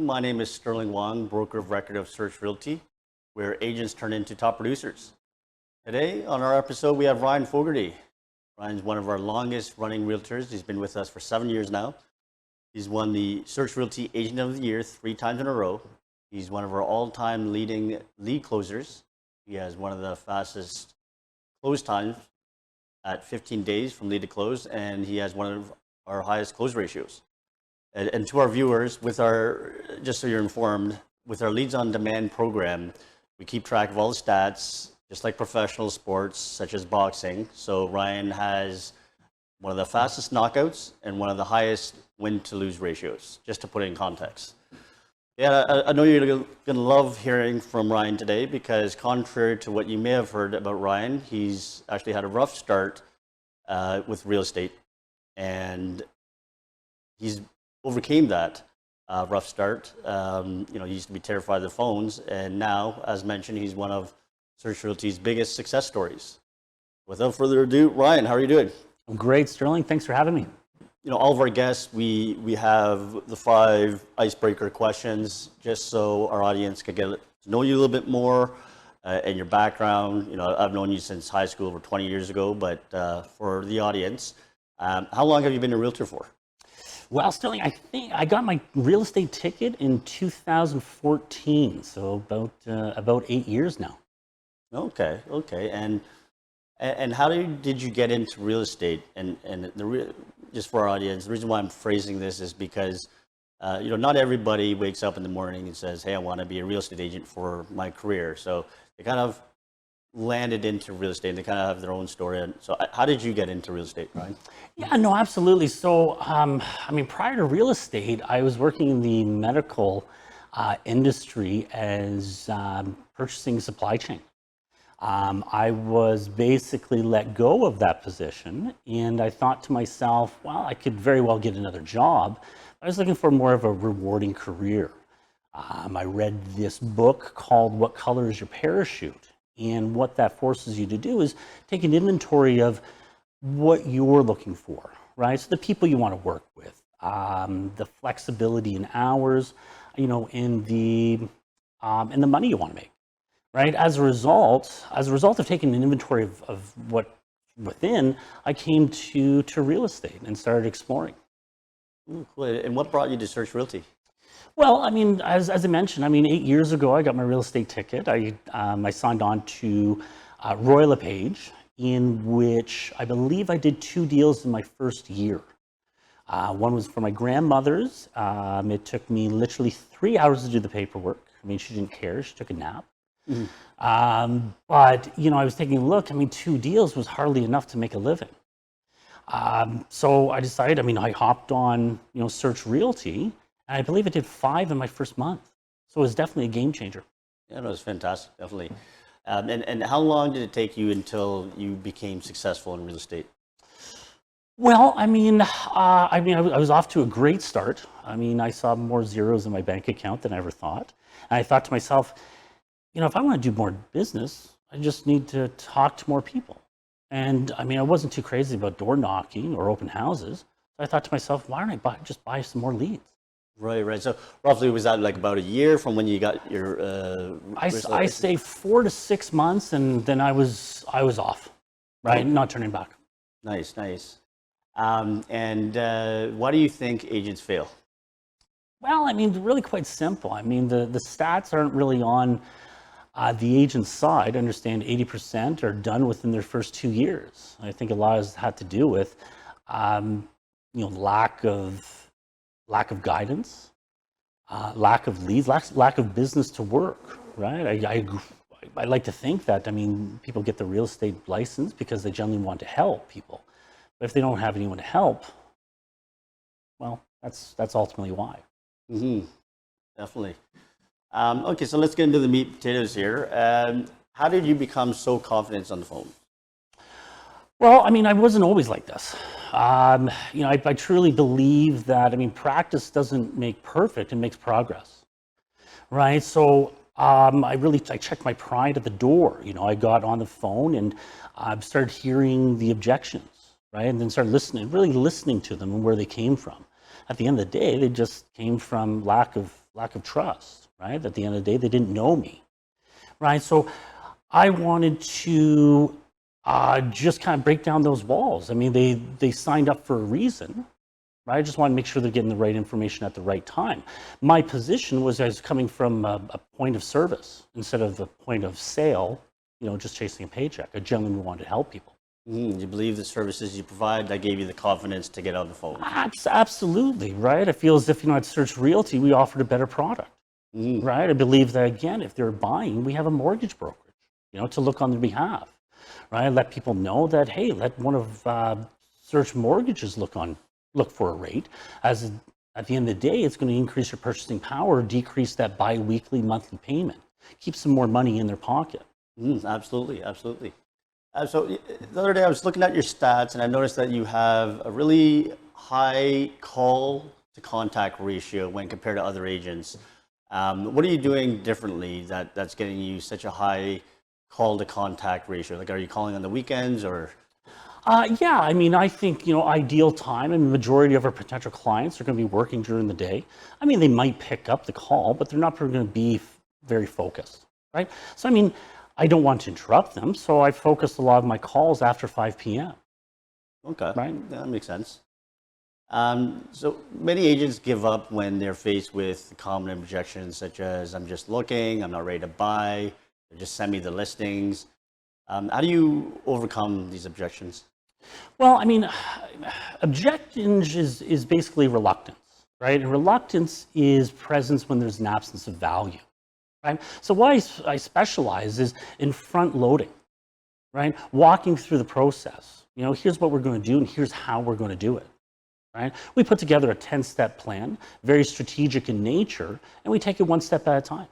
My name is Sterling Wong, broker of record of Search Realty, where agents turn into top producers. Today on our episode, we have Ryan Fogarty. Ryan's one of our longest running realtors. He's been with us for 7 years now. He's won the Search Realty Agent of the Year 3 times in a row. He's one of our all-time leading lead closers. He has one of the fastest close times at 15 days from lead to close, and he has one of our highest close ratios. And to our viewers, with our, just so you're informed, with our Leads on Demand program, we keep track of all the stats, just like professional sports, such as boxing. So Ryan has one of the fastest knockouts and one of the highest win-to-lose ratios, just to put it in context. Yeah, I know you're going to love hearing from Ryan today, because contrary to what you may have heard about Ryan, he's actually had a rough start with real estate, and he's overcame that rough start. He used to be terrified of the phones, and now, as mentioned, he's one of Search Realty's biggest success stories. Without further ado, Ryan, how are you doing? I'm great, Sterling. Thanks for having me. All of our guests, we have the 5 icebreaker questions, just so our audience could get to know you a little bit more and your background. I've known you since high school, over 20 years ago, but for the audience, how long have you been a realtor for? Well, Sterling, I think I got my real estate ticket in 2014, so about 8 years now. Okay. And how did you get into real estate? And just for our audience, the reason why I'm phrasing this is because not everybody wakes up in the morning and says, "Hey, I want to be a real estate agent for my career." So they kind of landed into real estate, and they kind of have their own story. And so how did you get into real estate, Ryan? Yeah, no, absolutely. So, prior to real estate, I was working in the medical industry as purchasing supply chain. I was basically let go of that position, and I thought to myself, well, I could very well get another job. I was looking for more of a rewarding career. I read this book called What Color is Your Parachute? And what that forces you to do is take an inventory of what you're looking for, right? So the people you want to work with, the flexibility in hours, and the money you want to make. Right. As a result of taking an inventory of what within, I came to real estate and started exploring. Ooh, cool. And what brought you to Search Realty? Well, as I mentioned, 8 years ago, I got my real estate ticket. I signed on to Royal LePage, in which I believe I did 2 deals in my first year. One was for my grandmother's. It took me literally 3 hours to do the paperwork. She didn't care. She took a nap. Mm-hmm. But I was taking a look. 2 deals was hardly enough to make a living. So I decided. I hopped on Search Realty, and I believe I did 5 in my first month. So it was definitely a game changer. Yeah, no, it was fantastic, definitely. And how long did it take you until you became successful in real estate? Well, I was off to a great start. I saw more zeros in my bank account than I ever thought, and I thought to myself, if I want to do more business, I just need to talk to more people. And I wasn't too crazy about door knocking or open houses. So I thought to myself, why don't I just buy some more leads? Right. So roughly, was that like about a year from when you got your? I say 4 to 6 months, and then I was off, right? Okay. Not turning back. Nice. And why do you think agents fail? Well, really quite simple. The stats aren't really on the agent's side. I understand 80% are done within their first 2 years. I think a lot has had to do with, lack of guidance, lack of leads, lack of business to work. Right? I like to think that people get the real estate license because they generally want to help people, but if they don't have anyone to help, well, that's ultimately why. Mm-hmm. Definitely. Okay, so let's get into the meat and potatoes here. How did you become so confident on the phone? Well, I wasn't always like this. I truly believe that, practice doesn't make perfect, it makes progress, right? So I checked my pride at the door. I got on the phone and started hearing the objections, right? And then started listening to them and where they came from. At the end of the day, they just came from lack of lack of trust, right? At the end of the day, they didn't know me, right? So I wanted to just kind of break down those walls. I mean, they signed up for a reason, right? I just want to make sure they're getting the right information at the right time. My position was I was coming from a point of service instead of a point of sale, just chasing a paycheck. A gentleman who wanted to help people. You believe the services you provide that gave you the confidence to get on the phone? Absolutely, right? I feel as if, at Search Realty, we offered a better product, right? I believe that, again, if they're buying, we have a mortgage brokerage, to look on their behalf, right? Let people know that, hey, let one of Search Mortgages look for a rate. As at the end of the day, it's going to increase your purchasing power, decrease that bi-weekly, monthly payment, keep some more money in their pocket. Absolutely, absolutely. So the other day I was looking at your stats and I noticed that you have a really high call to contact ratio when compared to other agents. What are you doing differently that's getting you such a high call to contact ratio? Like, are you calling on the weekends or? Yeah, I mean, I think, ideal time, and the majority of our potential clients are going to be working during the day. I mean, they might pick up the call, but they're not going to be very focused, right? So, I mean, I don't want to interrupt them, so I focus a lot of my calls after 5 p.m. Okay, right? Yeah, that makes sense. So many agents give up when they're faced with common objections such as, I'm just looking, I'm not ready to buy, or just send me the listings. How do you overcome these objections? Well, I mean, objections is basically reluctance, right? And reluctance is presence when there's an absence of value. Right? So what I specialize is in front loading, right? Walking through the process. Here's what we're going to do and here's how we're going to do it, right? We put together a 10-step plan, very strategic in nature, and we take it one step at a time.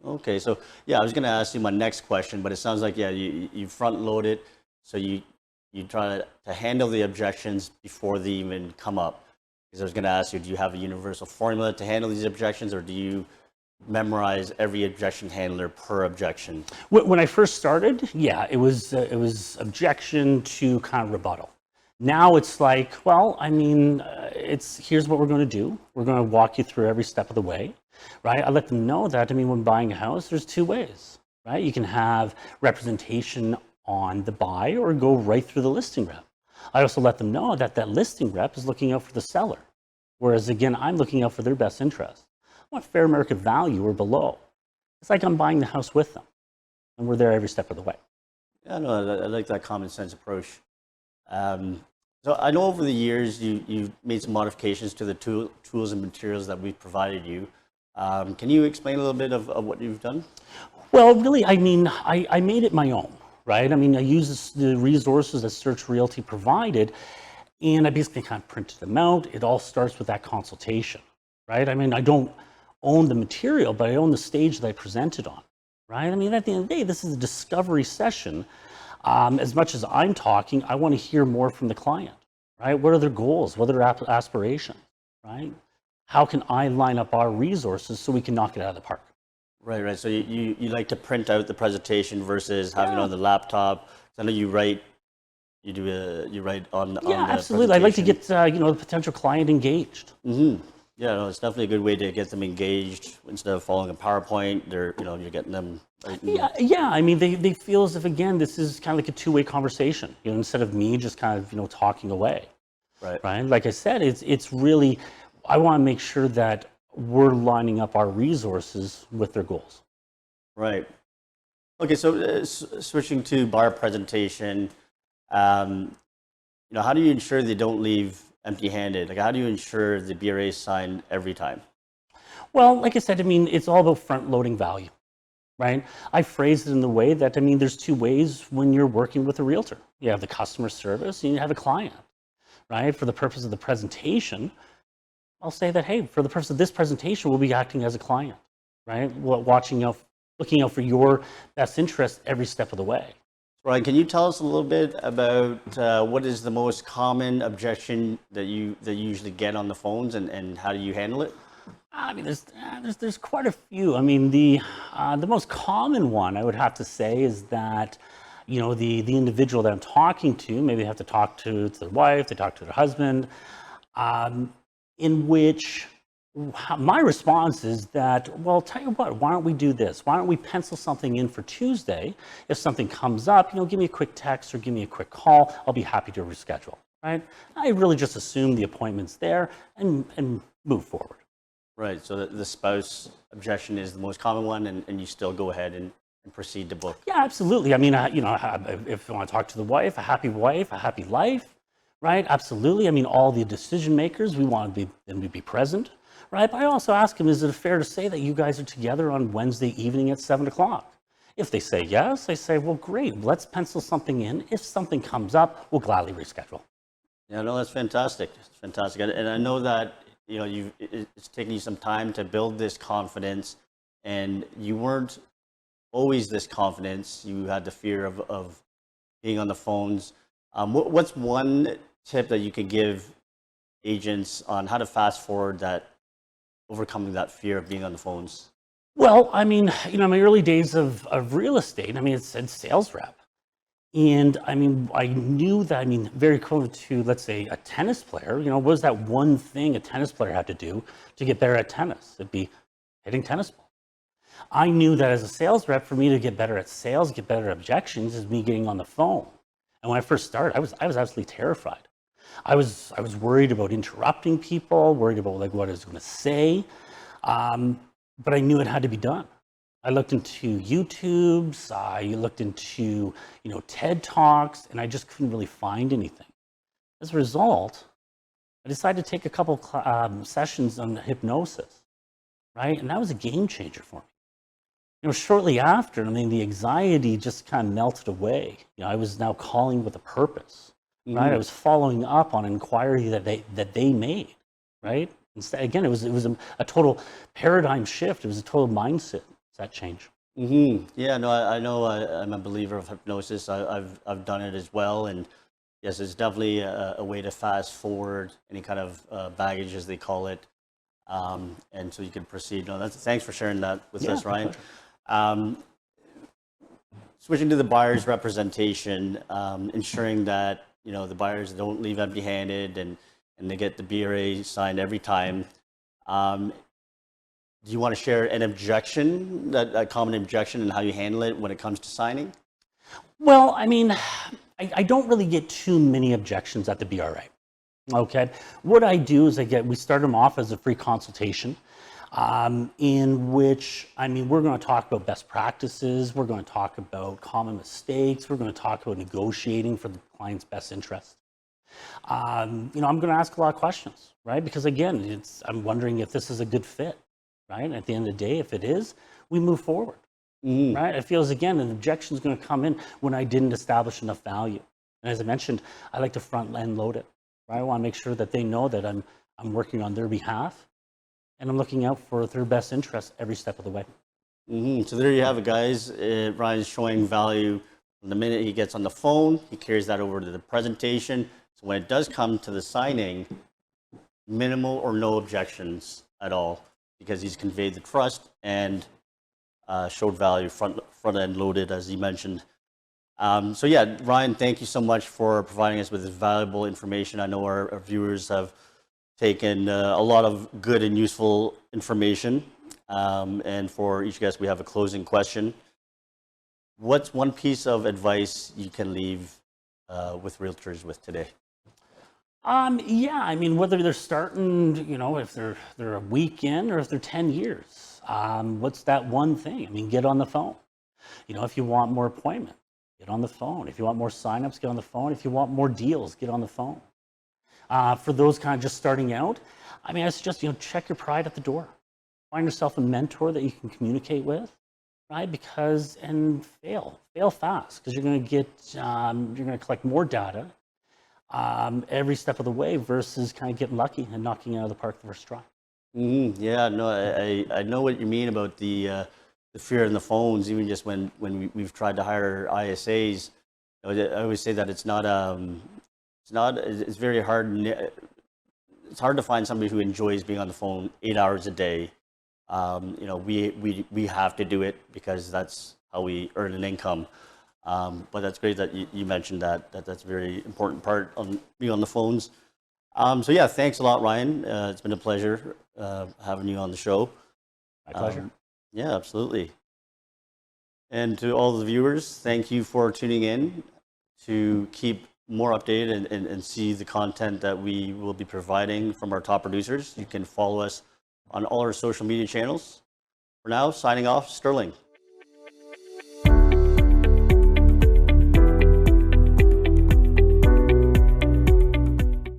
Okay, so yeah, I was going to ask you my next question, but it sounds like, yeah, you front load it, so you try to handle the objections before they even come up. Because I was going to ask you, do you have a universal formula to handle these objections, or do you memorize every objection handler per objection? When I first started, yeah, it was objection to kind of rebuttal. Now it's like, well, I mean, here's what we're going to do. We're going to walk you through every step of the way, right? I let them know that, I mean, when buying a house, there's two ways, right? You can have representation on the buy or go right through the listing rep. I also let them know that listing rep is looking out for the seller, whereas again, I'm looking out for their best interest. I want fair market value or below. It's like I'm buying the house with them, and we're there every step of the way. Yeah, no, I like that common sense approach. So I know over the years you've made some modifications to the tools and materials that we've provided you. Can you explain a little bit of what you've done? Well, really, I mean, I made it my own, right? I mean, I used the resources that Search Realty provided, and I basically kind of printed them out. It all starts with that consultation, right? I mean, I don't own the material, but I own the stage that I presented on, right? I mean, at the end of the day, this is a discovery session. As much as I'm talking, I want to hear more from the client, right? What are their goals? What are their aspirations, right? How can I line up our resources so we can knock it out of the park? Right. So you like to print out the presentation versus having it on the laptop. I know you write. You write on the absolutely. I'd like to get the potential client engaged. Yeah, no, it's definitely a good way to get them engaged instead of following a PowerPoint. You're getting them. Yeah. I mean, they feel as if, again, this is kind of like a two-way conversation. Instead of me just kind of talking away. Right. Like I said, it's really, I want to make sure that we're lining up our resources with their goals. Right. Okay. So switching to buyer presentation, how do you ensure they don't leave empty-handed? Like, how do you ensure the BRA is signed every time? Well, like I said, I mean, it's all about front-loading value, right? I phrased it in the way that, I mean, there's two ways when you're working with a realtor. You have the customer service and you have a client, right? For the purpose of the presentation, I'll say that, hey, for the purpose of this presentation, we'll be acting as a client, right? Looking out for your best interest every step of the way. Ryan, can you tell us a little bit about what is the most common objection that you usually get on the phones, and how do you handle it? I mean, there's quite a few. I mean, the most common one I would have to say is that, the individual that I'm talking to, maybe they have to talk to their wife, they talk to their husband, in which My response is that, well, tell you what, why don't we do this? Why don't we pencil something in for Tuesday? If something comes up, give me a quick text or give me a quick call. I'll be happy to reschedule, right? I really just assume the appointment's there and move forward. Right. So the spouse objection is the most common one, and you still go ahead and proceed to book. Yeah, absolutely. I mean, if you want to talk to the wife, a happy life, right? Absolutely. I mean, all the decision makers, we want them to be present, right? But I also ask them, is it fair to say that you guys are together on Wednesday evening at 7 o'clock? If they say yes, I say, well, great. Let's pencil something in. If something comes up, we'll gladly reschedule. Yeah, no, that's fantastic. It's fantastic. And I know that, it's taken you some time to build this confidence, and you weren't always this confidence. You had the fear of being on the phones. What's one tip that you could give agents on how to fast forward that, overcoming that fear of being on the phones? Well, I mean, my early days of real estate, I mean, it said sales rep. And I mean, I knew that, very equivalent to, let's say, a tennis player, what was that one thing a tennis player had to do to get better at tennis? It'd be hitting tennis balls. I knew that as a sales rep, for me to get better at sales, get better at objections, is me getting on the phone. And when I first started, I was absolutely terrified. I was worried about interrupting people, worried about like what I was going to say, but I knew it had to be done. I looked into YouTubes, I looked into TED Talks, and I just couldn't really find anything. As a result, I decided to take a couple sessions on hypnosis, right? And that was a game changer for me. Shortly after, the anxiety just kind of melted away. I was now calling with a purpose, right? I was following up on an inquiry that they made, right? Instead, again, it was a total paradigm shift. It was a total mindset that change. Yeah, no, I know. I'm a believer of hypnosis. I've done it as well, and yes, it's definitely a way to fast forward any kind of baggage, as they call it, and so you can proceed. No, thanks for sharing that with us, Ryan. Switching to the buyer's representation, ensuring that the buyers don't leave empty-handed and they get the BRA signed every time. Do you want to share an objection, that common objection, and how you handle it when it comes to signing? Well, I don't really get too many objections at the BRA. Okay, what I do is we start them off as a free consultation, in which we're going to talk about best practices, we're going to talk about common mistakes, we're going to talk about negotiating for the client's best interest. I'm going to ask a lot of questions, right? Because again, I'm wondering if this is a good fit. Right? And at the end of the day, if it is, we move forward. Right? It feels, again, an objection is going to come in when I didn't establish enough value. And as I mentioned, I like to front end load it. Right? I want to make sure that they know that I'm working on their behalf and I'm looking out for their best interest every step of the way. So there you have it, guys. Ryan's showing value from the minute he gets on the phone. He carries that over to the presentation. So when it does come to the signing, minimal or no objections at all, because he's conveyed the trust and showed value, front end loaded, as he mentioned. So yeah, Ryan, thank you so much for providing us with this valuable information. I know our viewers have taken a lot of good and useful information. And for each guest, we have a closing question. What's one piece of advice you can leave with realtors with today? Yeah, whether they're starting, if they're a week in or if they're 10 years, what's that one thing? Get on the phone. If you want more appointment, get on the phone. If you want more signups, get on the phone. If you want more deals, get on the phone. For those kind of just starting out, I suggest, check your pride at the door. Find yourself a mentor that you can communicate with, right? And fail fast, because you're going to collect more data every step of the way versus kind of getting lucky and knocking it out of the park the first try. Yeah, no, I know what you mean about the fear in the phones. Even just when we've tried to hire ISAs, I always say that it's very hard. It's hard to find somebody who enjoys being on the phone 8 hours a day. We have to do it because that's how we earn an income. But that's great that you mentioned that's a very important part on being on the phones. So yeah, thanks a lot, Ryan. It's been a pleasure having you on the show. My pleasure. Yeah, absolutely. And to all the viewers, thank you for tuning in. To keep more updated and see the content that we will be providing from our top producers, you can follow us on all our social media channels. For now, signing off, Sterling.